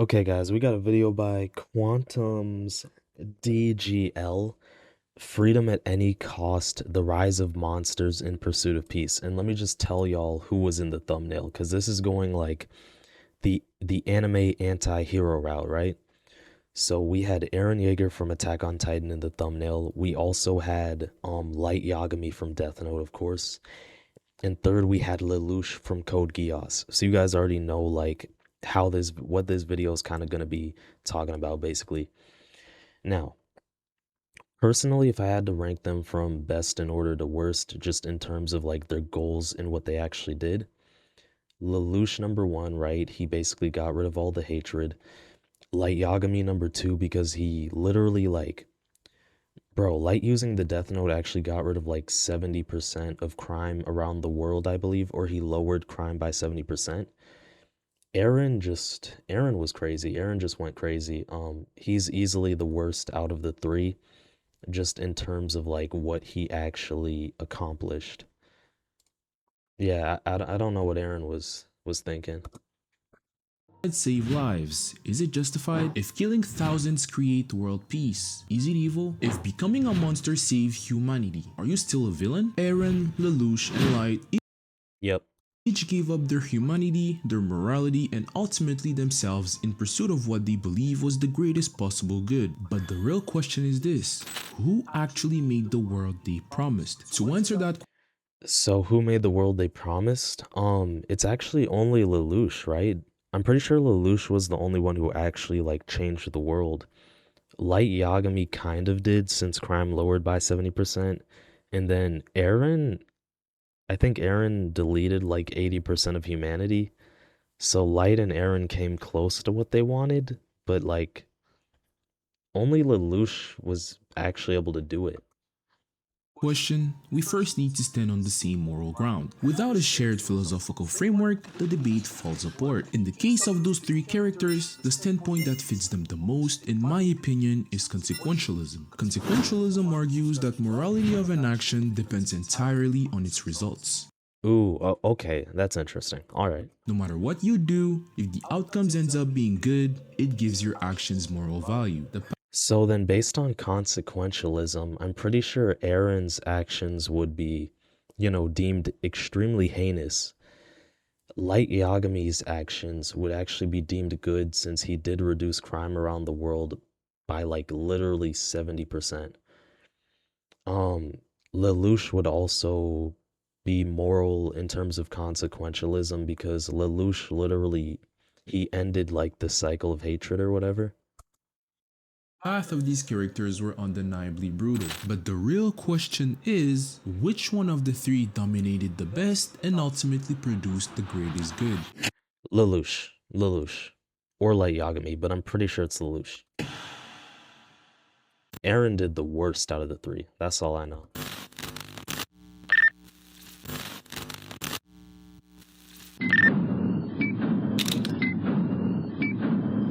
Okay, guys, we got a video by Quantum's DGL, Freedom at Any Cost, The Rise of Monsters in Pursuit of Peace. And let me just tell y'all who was in the thumbnail, because this is going like the anime anti-hero route, right? So we had Eren Yeager from Attack on Titan in the thumbnail. We also had Light Yagami from Death Note, of course. And third, we had Lelouch from Code Geass. So you guys already know like what this video is kind of going to be talking about basically. Now, personally, if I had to rank them from best in order to worst, just in terms of like their goals and what they actually did, Lelouch number one, right? He basically got rid of all the hatred. Light Yagami number two, because he literally like, bro, Light using the Death Note actually got rid of like 70% of crime around the world, I believe, or he lowered crime by 70%. Eren was crazy. Eren just went crazy. He's easily the worst out of the three, just in terms of like what he actually accomplished. Yeah, I don't know what Eren was thinking. Save lives. Is it justified? If killing thousands create world peace, is it evil? If becoming a monster save humanity, are you still a villain? Eren, Lelouch, and Light Yep. each gave up their humanity, their morality, and ultimately themselves in pursuit of what they believe was the greatest possible good. But the real question is this: who actually made the world they promised? To answer that So who made the world they promised? It's actually only Lelouch, right? I'm pretty sure Lelouch was the only one who actually like changed the world. Light Yagami kind of did since crime lowered by 70%. And then Eren, I think Eren deleted like 80% of humanity. So Light and Eren came close to what they wanted, but like only Lelouch was actually able to do it. question, we first need to stand on the same moral ground. Without a shared philosophical framework, the debate falls apart. In the case of those three characters, the standpoint that fits them the most, in my opinion, is consequentialism. Consequentialism argues that morality of an action depends entirely on its results. Ooh, okay, that's interesting. All right. No matter what you do, if the outcomes ends up being good, it gives your actions moral value. The So then, based on consequentialism, I'm pretty sure Aaron's actions would be, deemed extremely heinous. Light Yagami's actions would actually be deemed good since he did reduce crime around the world by like literally 70%. Um, Lelouch would also be moral in terms of consequentialism because Lelouch literally he ended like the cycle of hatred or whatever. path of these characters were undeniably brutal, but the real question is, which one of the three dominated the best and ultimately produced the greatest good? Lelouch, or Light Yagami, but I'm pretty sure it's Lelouch. Eren did the worst out of the three. That's all I know.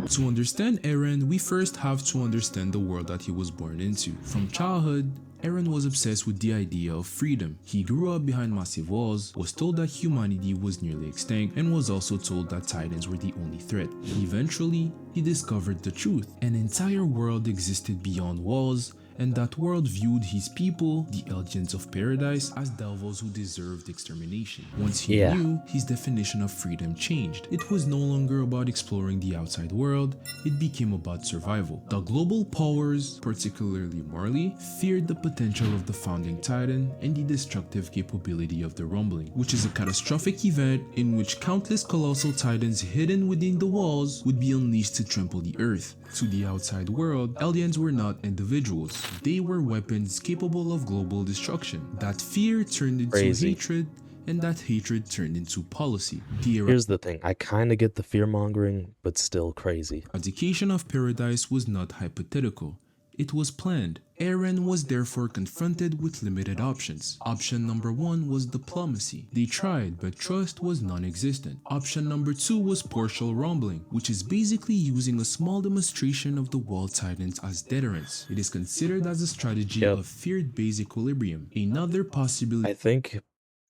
To understand Eren, we first have to understand the world that he was born into. From childhood, Eren was obsessed with the idea of freedom. He grew up behind massive walls, was told that humanity was nearly extinct, and was also told that Titans were the only threat. Eventually, he discovered the truth. An entire world existed beyond walls, and that world viewed his people, the Eldians of Paradise, as devils who deserved extermination. Once he Yeah. knew, his definition of freedom changed. It was no longer about exploring the outside world, it became about survival. The global powers, particularly Marley, feared the potential of the founding Titan and the destructive capability of the Rumbling, which is a catastrophic event in which countless colossal Titans hidden within the walls would be unleashed to trample the earth. To the outside world, Eldians were not individuals. They were weapons capable of global destruction. That fear turned into Crazy. hatred, and that hatred turned into policy. The Here's the thing. I kind of get the fear mongering, but still crazy. eradication of paradise was not hypothetical. It was planned. Eren was therefore confronted with limited options. Option number one was diplomacy. They tried, but trust was non-existent. Option number two was partial rumbling, which is basically using a small demonstration of the wall titans as deterrents. It is considered as a strategy Yep. of fear-based equilibrium. Another possibility I think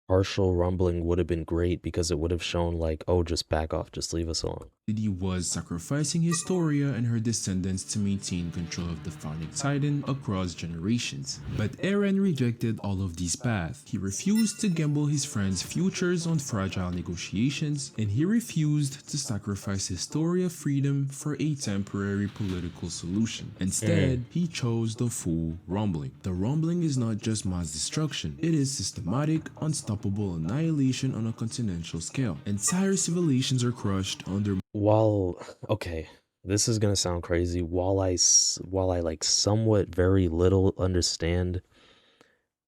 partial rumbling would have been great because it would have shown like, oh, just back off, just leave us alone. He was sacrificing Historia and her descendants to maintain control of the founding titan across generations. But Eren rejected all of these paths. He refused to gamble his friends' futures on fragile negotiations, and he refused to sacrifice Historia freedom for a temporary political solution. Instead, he chose the full rumbling. The rumbling is not just mass destruction, it is systematic, unstoppable annihilation on a continental scale. Entire civilizations are crushed under While okay, this is gonna sound crazy. While I like somewhat very little understand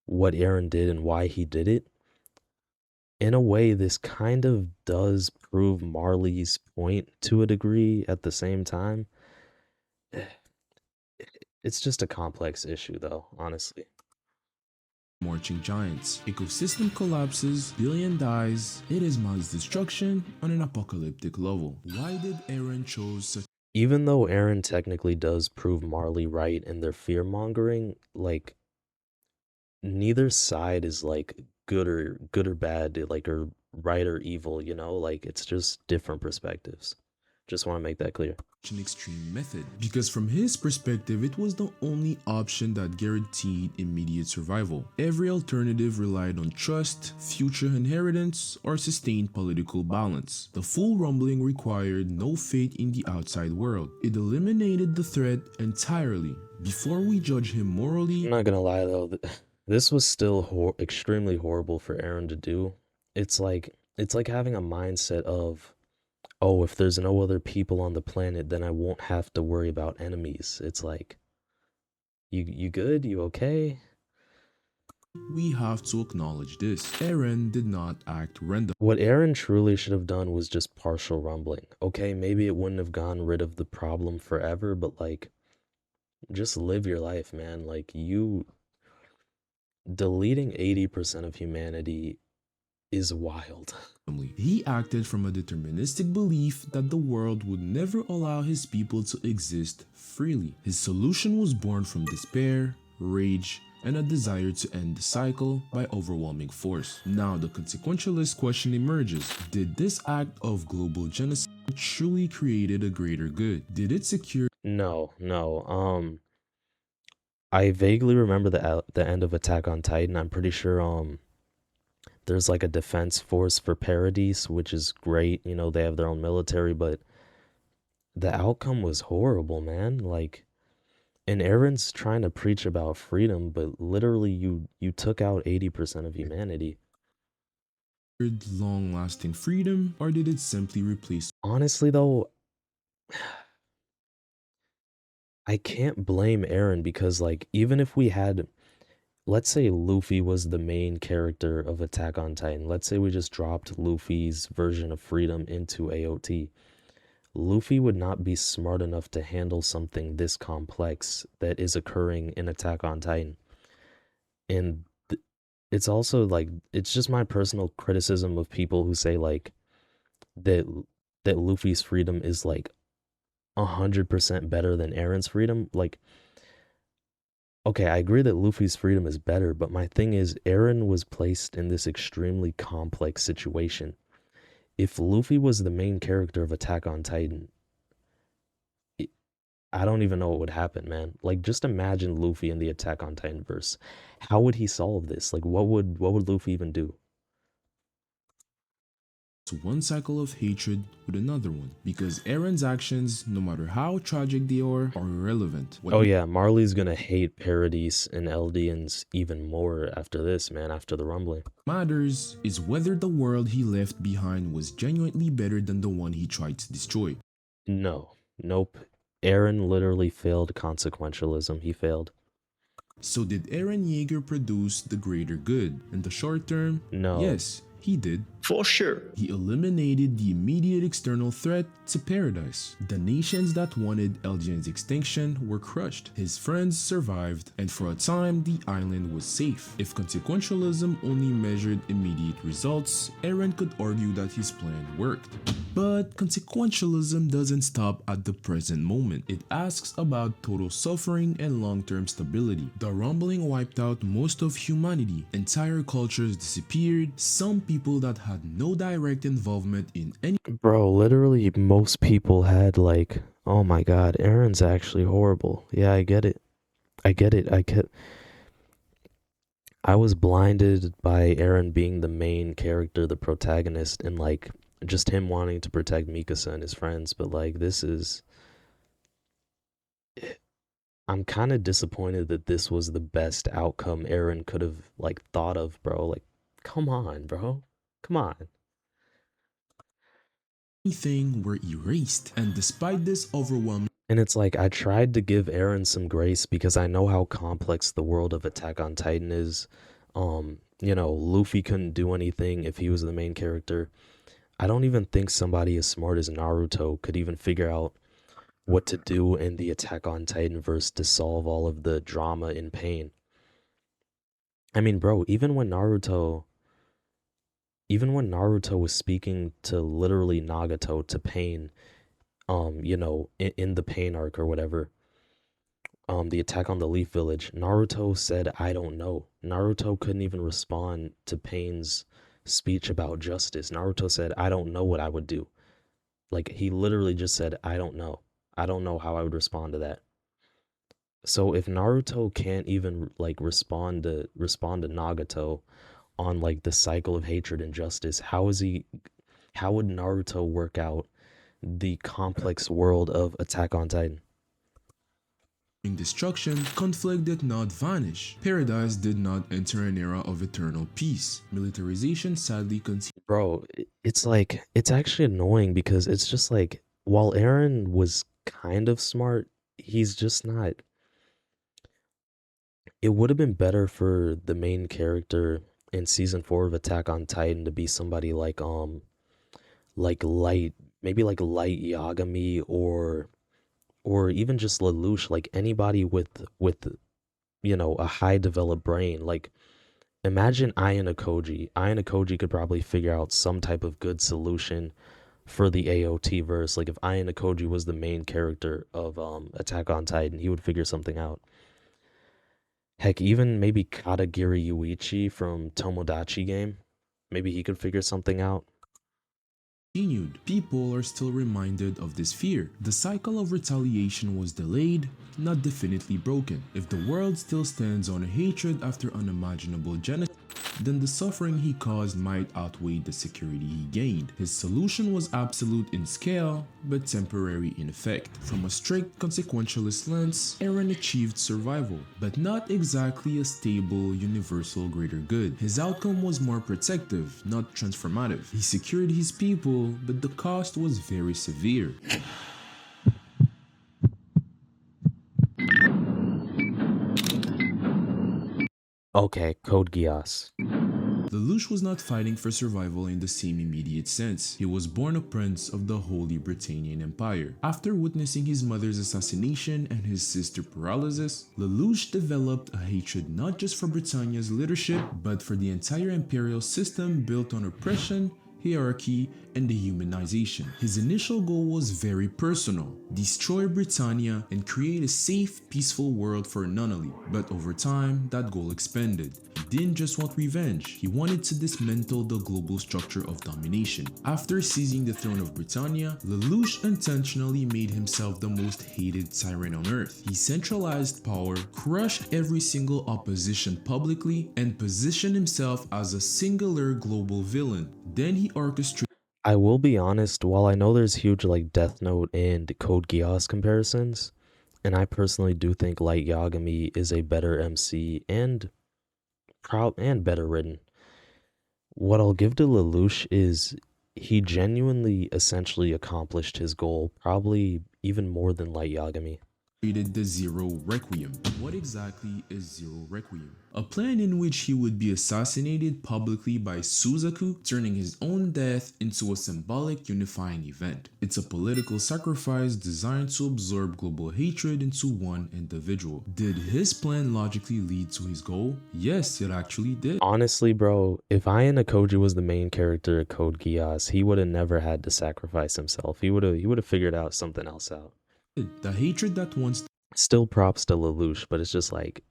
what Aaron did and why he did it, in a way, this kind of does prove Marley's point to a degree at the same time. It's just a complex issue, though, honestly. marching giants. Ecosystem collapses, billion dies. It is mass destruction on an apocalyptic level. Why did Eren chose such Even though Aaron technically does prove Marley right in their fear mongering, like neither side is like good or bad, like or right or evil, you know? Like it's just different perspectives. Just want to make that clear. an extreme method? Because from his perspective, it was the only option that guaranteed immediate survival. Every alternative relied on trust, future inheritance, or sustained political balance. The full rumbling required no faith in the outside world. It eliminated the threat entirely. Before we judge him I'm morally, not gonna lie though, this was still extremely horrible for Aaron to do. It's like having a mindset of, oh, if there's no other people on the planet, then I won't have to worry about enemies. It's like, you good? You okay? we have to acknowledge this. Eren did not act randomly. What Aaron truly should have done was just partial rumbling. Okay, maybe it wouldn't have gone rid of the problem forever, but like, just live your life, man. Like, you deleting 80% of humanity is wild. He acted from a deterministic belief that the world would never allow his people to exist freely. His solution was born from despair, rage, and a desire to end the cycle by overwhelming force. Now the consequentialist question emerges. Did this act of global genocide truly create a greater good? Did it secure No, no. I vaguely remember the end of Attack on Titan. I'm pretty sure there's like a defense force for Paradise, which is great. You know, they have their own military, but the outcome was horrible, man. Like, and Aaron's trying to preach about freedom, but literally you took out 80% of humanity. long-lasting freedom, or did it simply replace Honestly though, I can't blame Aaron because like even if we had, let's say Luffy was the main character of Attack on Titan. Let's say we just dropped Luffy's version of freedom into AOT. Luffy would not be smart enough to handle something this complex that is occurring in Attack on Titan. And it's also like it's just my personal criticism of people who say like that that Luffy's freedom is like 100% better than Aaron's freedom. Like, okay, I agree that Luffy's freedom is better, but my thing is Aaron was placed in this extremely complex situation. If Luffy was the main character of Attack on Titan, I don't even know what would happen, man. Like, just imagine Luffy in the Attack on Titan verse. How would he solve this? Like, what would Luffy even do? one cycle of hatred with another one? Because Eren's actions, no matter how tragic they are irrelevant. What Oh yeah, Marley's gonna hate Paradise and Eldians even more after this, man, after the rumbling. matters is whether the world he left behind was genuinely better than the one he tried to destroy. No, nope. Eren literally failed consequentialism. He failed. So did Eren Yeager produce the greater good? In the short term, No. yes, He did. For sure. He eliminated the immediate external threat to paradise. The nations that wanted Eldian's extinction were crushed. His friends survived, and for a time the island was safe. If consequentialism only measured immediate results, Eren could argue that his plan worked. But consequentialism doesn't stop at the present moment. It asks about total suffering and long-term stability. The rumbling wiped out most of humanity. Entire cultures disappeared. Some people that had no direct involvement in any Bro, literally most people had like, oh my god, Eren's actually horrible. Yeah, I get it. I get it. I was blinded by Eren being the main character, the protagonist, and like just him wanting to protect Mikasa and his friends, but like this is I'm kind of disappointed that this was the best outcome Eren could have like thought of, bro. Like come on, bro. Come on. anything were erased. And despite this overwhelming And it's like I tried to give Eren some grace because I know how complex the world of Attack on Titan is. Luffy couldn't do anything if he was the main character. I don't even think somebody as smart as Naruto could even figure out what to do in the Attack on Titan verse to solve all of the drama and pain. I mean, bro, even when Naruto was speaking to literally Nagato to Pain, in the Pain arc or whatever, the attack on the Leaf Village, Naruto said, I don't know. Naruto couldn't even respond to Pain's speech about justice. Naruto said, I don't know what I would do. Like, he literally just said, I don't know. I don't know how I would respond to that. So if Naruto can't even like respond to Nagato on like the cycle of hatred and justice, how would Naruto work out the complex world of Attack on Titan? destruction, conflict did not vanish. Paradise did not enter an era of eternal peace. Militarization sadly continued. Bro, it's like it's actually annoying because it's just like while Eren was kind of smart, he's just not. It would have been better for the main character in season 4 of Attack on Titan to be somebody like light, maybe like light Yagami or even just Lelouch, like anybody with a high developed brain. Like imagine Ayano Koji. Ayano Koji could probably figure out some type of good solution for the AOT verse. Like if Ayano Koji was the main character of Attack on Titan, he would figure something out. Heck, even maybe Katagiri Yuichi from Tomodachi game. Maybe he could figure something out. People are still reminded of this fear. The cycle of retaliation was delayed, not definitely broken. If the world still stands on a hatred after unimaginable genocide, then the suffering he caused might outweigh the security he gained. His solution was absolute in scale, but temporary in effect. From a strict consequentialist lens, Eren achieved survival, but not exactly a stable, universal greater good. His outcome was more protective, not transformative. He secured his people, but the cost was very severe. Okay, Code Geass. Lelouch was not fighting for survival in the same immediate sense. He was born a prince of the Holy Britannian Empire. After witnessing his mother's assassination and his sister's paralysis, Lelouch developed a hatred not just for Britannia's leadership, but for the entire imperial system built on oppression, hierarchy, and dehumanization. His initial goal was very personal: destroy Britannia and create a safe, peaceful world for Nunnally. But over time, that goal expanded. He didn't just want revenge, he wanted to dismantle the global structure of domination. After seizing the throne of Britannia, Lelouch intentionally made himself the most hated tyrant on earth. He centralized power, crushed every single opposition publicly, and positioned himself as a singular global villain. Then he orchestrated. I will be honest, while I know there's huge like Death Note and Code Geass comparisons, and I personally do think Light Yagami is a better MC and better written. What I'll give to Lelouch is he genuinely essentially accomplished his goal, probably even more than Light Yagami. created the Zero Requiem. What exactly is Zero Requiem? A plan in which he would be assassinated publicly by Suzaku, turning his own death into a symbolic unifying event. It's a political sacrifice designed to absorb global hatred into one individual. Did his plan logically lead to his goal? Yes, it actually did. Honestly, bro, if Ian Koji was the main character of Code Geass, he would have never had to sacrifice himself. He would have figured out something else out. The hatred that once Still props to Lelouch, but it's just like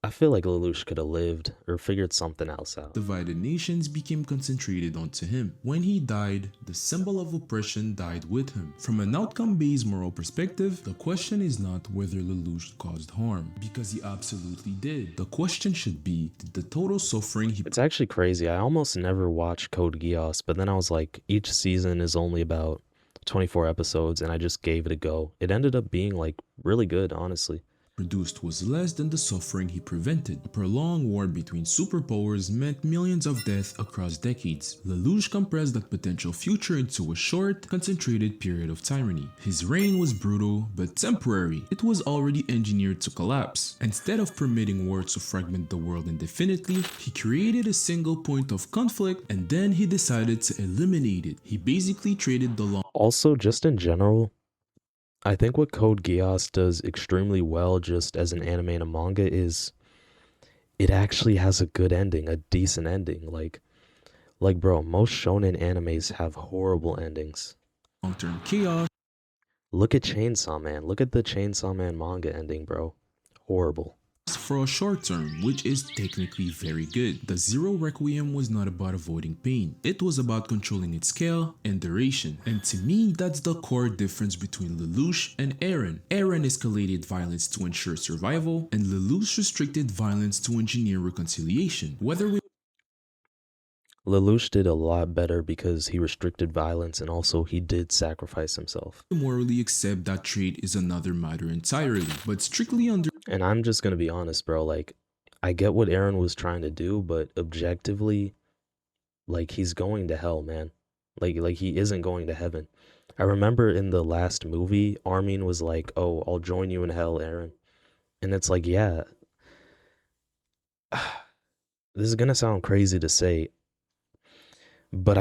I feel like Lelouch could have lived or figured something else out. divided nations became concentrated onto him. When he died, the symbol of oppression died with him. From an outcome-based moral perspective, the question is not whether Lelouch caused harm, because he absolutely did. The question should be, did the total suffering he It's actually crazy. I almost never watched Code Geass, but then I was like, each season is only about 24 episodes, and I just gave it a go. It ended up being like really good, honestly. produced was less than the suffering he prevented. A prolonged war between superpowers meant millions of deaths across decades. Lelouch compressed that potential future into a short, concentrated period of tyranny. His reign was brutal, but temporary. It was already engineered to collapse. Instead of permitting war to fragment the world indefinitely, he created a single point of conflict and then he decided to eliminate it. He basically traded the long Also, just in general, I think what Code Geass does extremely well just as an anime and a manga is it actually has a good ending, a decent ending. Like bro, most shonen animes have horrible endings. long-term chaos Look at Chainsaw Man. Look at the Chainsaw Man manga ending, bro. Horrible. for a short term, which is technically very good. The Zero Requiem was not about avoiding pain, it was about controlling its scale and duration. And to me, that's the core difference between Lelouch and Eren. Eren escalated violence to ensure survival, and Lelouch restricted violence to engineer reconciliation. Whether we Lelouch did a lot better because he restricted violence and also he did sacrifice himself. morally accept that trait is another matter entirely, but strictly under And I'm just gonna be honest, bro. Like, I get what Eren was trying to do, but objectively, like he's going to hell, man. Like he isn't going to heaven. I remember in the last movie, Armin was like, "Oh, I'll join you in hell, Eren," and it's like, yeah, this is gonna sound crazy to say, but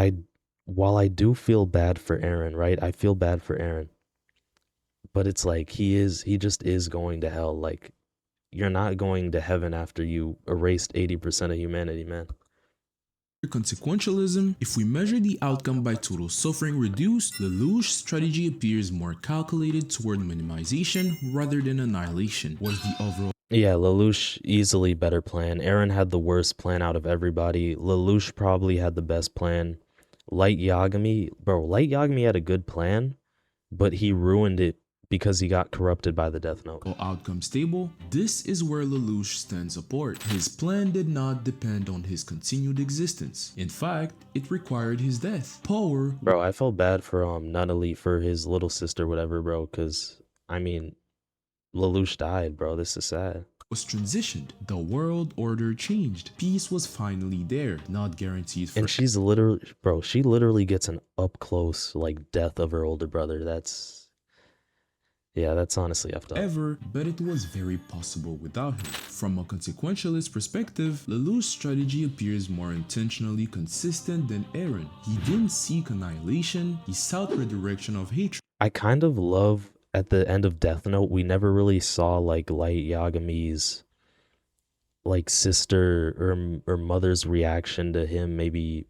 while I do feel bad for Eren, right? I feel bad for Eren, but it's like he just is going to hell. Like, you're not going to heaven after you erased 80% of humanity, man. consequentialism, if we measure the outcome by total suffering reduced, Lelouch's strategy appears more calculated toward minimization rather than annihilation. Was the overall Yeah, Lelouch easily better plan. Eren had the worst plan out of everybody. Lelouch probably had the best plan. Light Yagami, bro, Light Yagami had a good plan, but he ruined it because he got corrupted by the Death Note. outcome stable? This is where Lelouch stands apart. His plan did not depend on his continued existence. In fact, it required his death. Power Bro, I felt bad for Nunnally, for his little sister, whatever, bro, because I mean, Lelouch died, bro. This is sad. was transitioned. The world order changed. Peace was finally there, not guaranteed And she's literally, bro, she literally gets an up close like death of her older brother. Yeah, that's honestly effed up. forever, but it was very possible without him. From a consequentialist perspective, Lelouch's strategy appears more intentionally consistent than Eren. He didn't seek annihilation, he sought redirection of hatred. I kind of love at the end of Death Note, we never really saw like Light Yagami's like sister or mother's reaction to him, maybe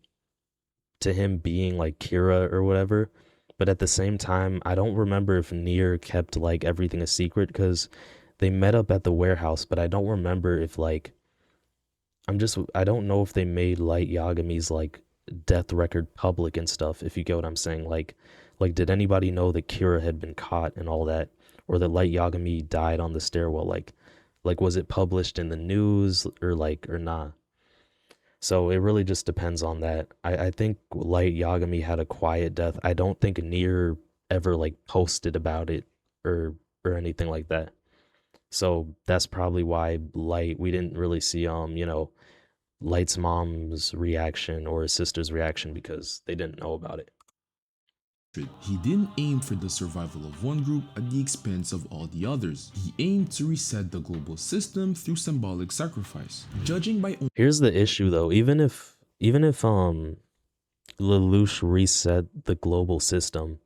to him being like Kira or whatever. But at the same time, I don't remember if Nier kept like everything a secret because they met up at the warehouse, but I don't remember if like I don't know if they made Light Yagami's like death record public and stuff, if you get what I'm saying. Like did anybody know that Kira had been caught and all that, or that Light Yagami died on the stairwell? Like was it published in the news or not? So it really just depends on that. I think Light Yagami had a quiet death. I don't think Nier ever like posted about it or anything like that. So that's probably why Light, we didn't really see Light's mom's reaction or his sister's reaction because they didn't know about it. He didn't aim for the survival of one group at the expense of all the others. He aimed to reset the global system through symbolic sacrifice. Judging by Here's the issue though, even if Lelouch reset the global system,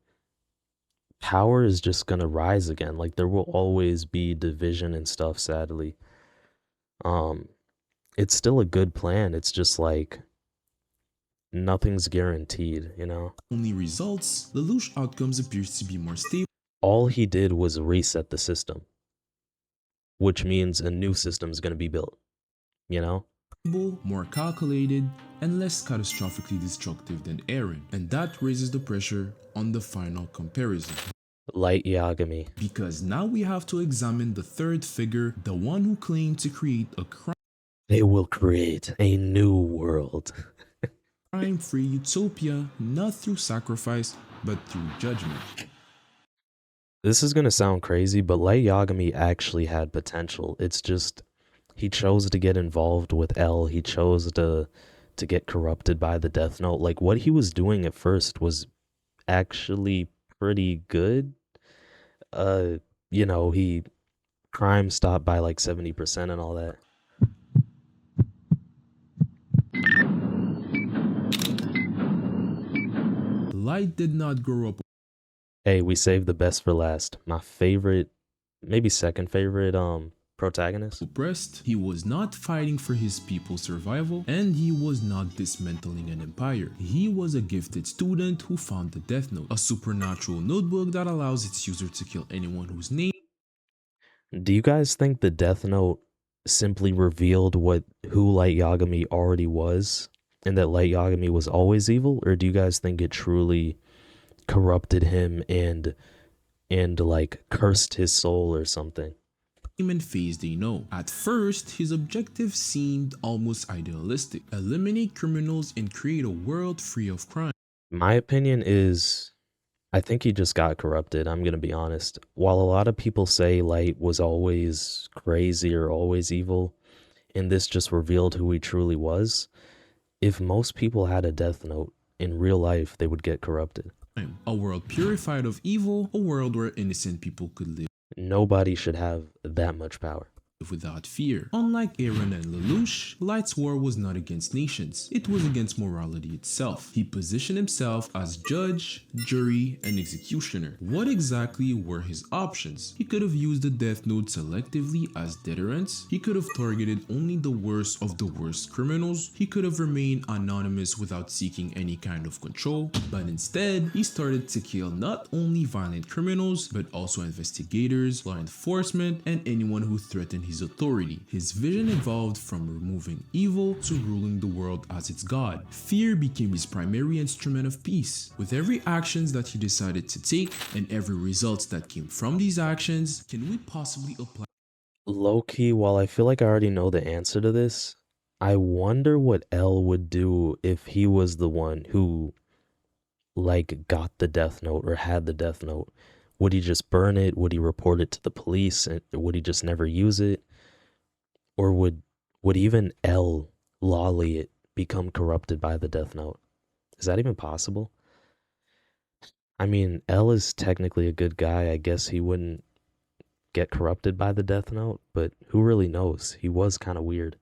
power is just gonna rise again. Like there will always be division and stuff, sadly. Um, it's still a good plan. It's just like nothing's guaranteed, you know? only results, Lelouch outcomes appears to be more stable, All he did was reset the system, which means a new system's gonna be built, you know? more calculated, and less catastrophically destructive than Eren, and that raises the pressure on the final comparison. Light Yagami. Because now we have to examine the third figure, the one who claimed to create a They will create a new world. crime-free utopia, not through sacrifice, but through judgment. This is gonna sound crazy, but Light Yagami actually had potential. It's just he chose to get involved with L. He chose to get corrupted by the Death Note. Like what he was doing at first was actually pretty good. Uh, he crime stopped by like 70% and all that. Light did not grow up Hey, we saved the best for last. My favorite, maybe second favorite protagonist. oppressed, he was not fighting for his people's survival, and he was not dismantling an empire. He was a gifted student who found the Death Note, a supernatural notebook that allows its user to kill anyone whose name Do you guys think the Death Note simply revealed who Light Yagami already was, and that Light Yagami was always evil, or do you guys think it truly corrupted him and like cursed his soul or something? and phase they know. At first, his objective seemed almost idealistic: eliminate criminals and create a world free of crime. My opinion is I think he just got corrupted. I'm going to be honest. While a lot of people say Light was always crazy or always evil, and this just revealed who he truly was, if most people had a Death Note in real life, they would get corrupted. A world purified of evil, a world where innocent people could live Nobody should have that much power. without fear. Unlike Eren and Lelouch, Light's war was not against nations, it was against morality itself. He positioned himself as judge, jury, and executioner. What exactly were his options? He could have used the Death Note selectively as deterrence, he could have targeted only the worst of the worst criminals, he could have remained anonymous without seeking any kind of control, but instead, he started to kill not only violent criminals, but also investigators, law enforcement, and anyone who threatened his authority. His vision evolved from removing evil to ruling the world as its god. Fear became his primary instrument of peace. With every actions that he decided to take and every results that came from these actions, can we possibly apply Low-key, while I feel like I already know the answer to this, I wonder what L would do if he was the one who like got the Death Note or had the Death Note. Would he just burn it? Would he report it to the police? And would he just never use it? Or would even L Lolly it become corrupted by the Death Note? Is that even possible? I mean, L is technically a good guy. I guess he wouldn't get corrupted by the Death Note, but who really knows? He was kind of weird.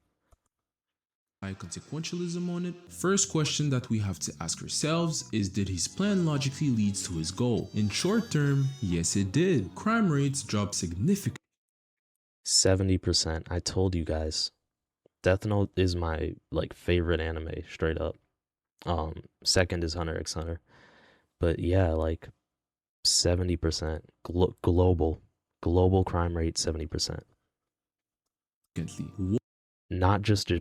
consequentialism on it? First question that we have to ask ourselves is, did his plan logically lead to his goal? In short term, yes it did. Crime rates dropped significantly. 70%. I told you guys. Death Note is my like favorite anime, straight up. Second is Hunter x Hunter. But yeah, like 70%. Global crime rate 70%. Not just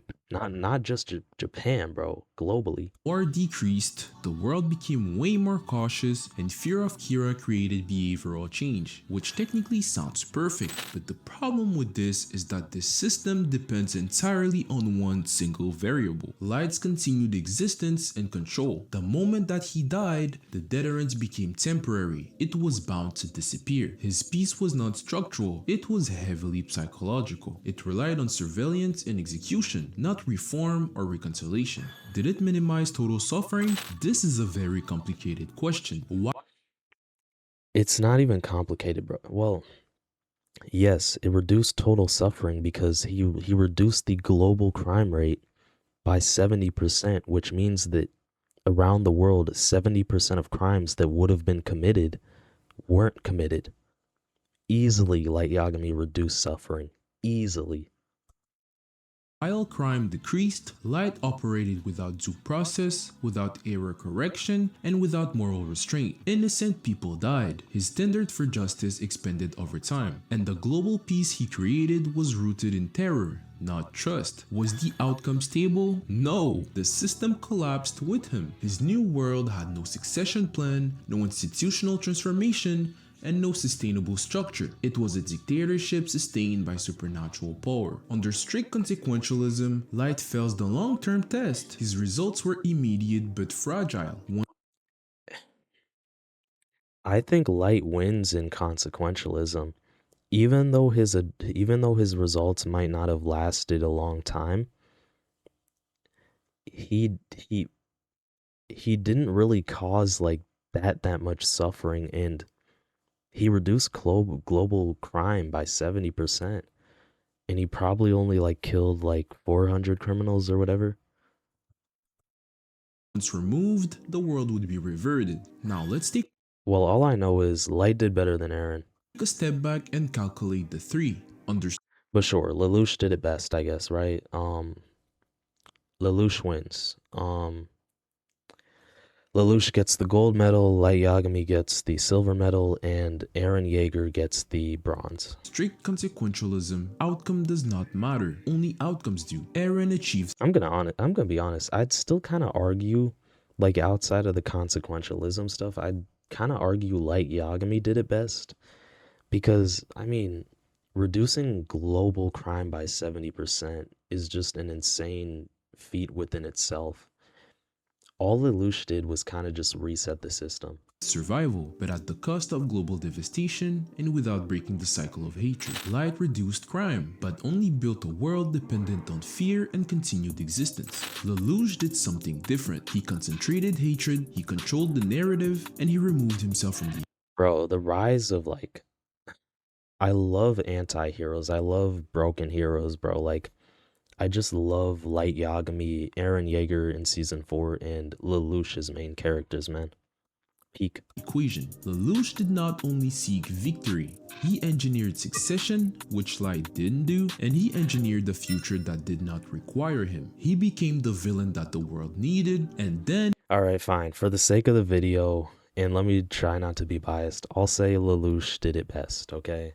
Japan, bro. Globally. War decreased, the world became way more cautious, and fear of Kira created behavioral change, which technically sounds perfect, but the problem with this is that this system depends entirely on one single variable: Light's continued existence and control. The moment that he died, the deterrence became temporary. It was bound to disappear. His peace was not structural, it was heavily psychological. It relied on surveillance and execution, not reform or reconciliation. Did it minimize total suffering? This is a very complicated question. Why? It's not even complicated, bro. Well, yes, it reduced total suffering because he reduced the global crime rate by 70%, which means that around the world, 70% of crimes that would have been committed weren't committed. Easily, Light Yagami reduced suffering. Easily. While crime decreased, Light operated without due process, without error correction, and without moral restraint. Innocent people died, his standard for justice expanded over time, and the global peace he created was rooted in terror, not trust. Was the outcome stable? No. The system collapsed with him. His new world had no succession plan, no institutional transformation, and no sustainable structure. It was a dictatorship sustained by supernatural power. Under strict consequentialism, Light fails the long-term test. His results were immediate but fragile. I think Light wins in consequentialism. Even though his results might not have lasted a long time, he he he didn't really cause like that much suffering, and he reduced global crime by 70%, and he probably only like killed like 400 criminals or whatever. Once removed, the world would be reverted. Now let's take Well, all I know is Light did better than Eren. a step back and calculate the three. But sure, Lelouch did it best, I guess, right? Lelouch wins. Lelouch gets the gold medal, Light Yagami gets the silver medal, and Eren Yeager gets the bronze. Strict consequentialism, outcome does not matter, only outcomes do. Eren achieves I'm gonna be honest. I'd still kind of argue, like outside of the consequentialism stuff, I'd kind of argue Light Yagami did it best because I mean, reducing global crime by 70% is just an insane feat within itself. All Lelouch did was kind of just reset the system. survival, but at the cost of global devastation and without breaking the cycle of hatred. Light reduced crime, but only built a world dependent on fear and continued existence. Lelouch did something different. He concentrated hatred, he controlled the narrative, and he removed himself from the Bro, the rise of like I love anti-heroes. I love broken heroes, bro. Like I just love Light Yagami, Eren Yeager in season 4, and Lelouch's main characters, man. Peak. equation. Lelouch did not only seek victory, he engineered succession, which Light didn't do, and he engineered the future that did not require him. He became the villain that the world needed, and then Alright, fine. For the sake of the video, and let me try not to be biased, I'll say Lelouch did it best, okay?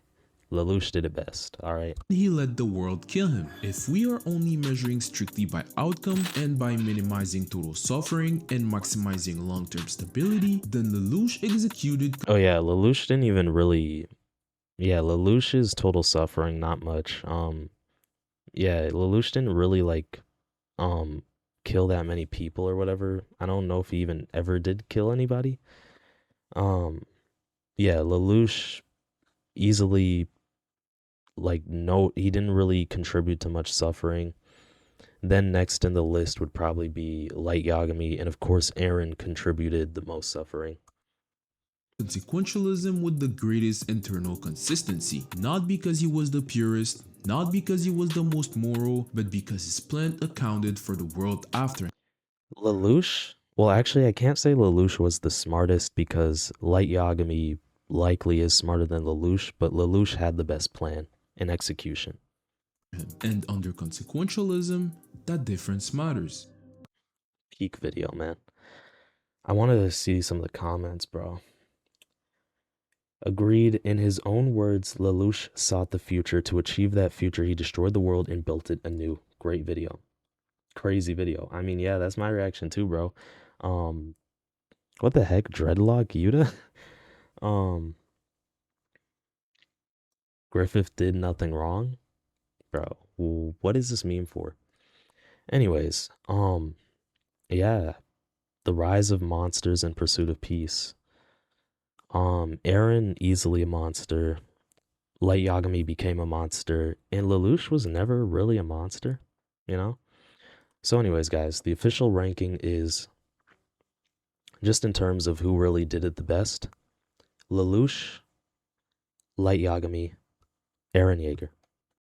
Lelouch did it best, alright? he let the world kill him. If we are only measuring strictly by outcome and by minimizing total suffering and maximizing long-term stability, then Lelouch executed Oh yeah, Lelouch didn't even really... Yeah, Lelouch's total suffering, not much. Yeah, Lelouch didn't really, like, kill that many people or whatever. I don't know if he even ever did kill anybody. Um, yeah, Lelouch easily, like, no, he didn't really contribute to much suffering. Then next in the list would probably be Light Yagami, and of course Eren contributed the most suffering. consequentialism with the greatest internal consistency, not because he was the purest, not because he was the most moral, but because his plan accounted for the world after. Lelouch, well actually I can't say Lelouch was the smartest because Light Yagami likely is smarter than Lelouch, but Lelouch had the best plan and execution. And under consequentialism, that difference matters. Peak video, man. I wanted to see some of the comments, bro. Agreed. In his own words, Lelouch sought the future. To achieve that future, he destroyed the world and built it anew. Great video. Crazy video. I mean, yeah, that's my reaction too, bro. Um, what the heck? Dreadlock Yuta? Um, Griffith did nothing wrong? Bro, what is this meme for? Anyways, yeah, the rise of monsters in pursuit of peace. Eren easily a monster. Light Yagami became a monster, and Lelouch was never really a monster, you know? So anyways, guys, the official ranking is just in terms of who really did it the best. Lelouch, Light Yagami, Eren Yeager.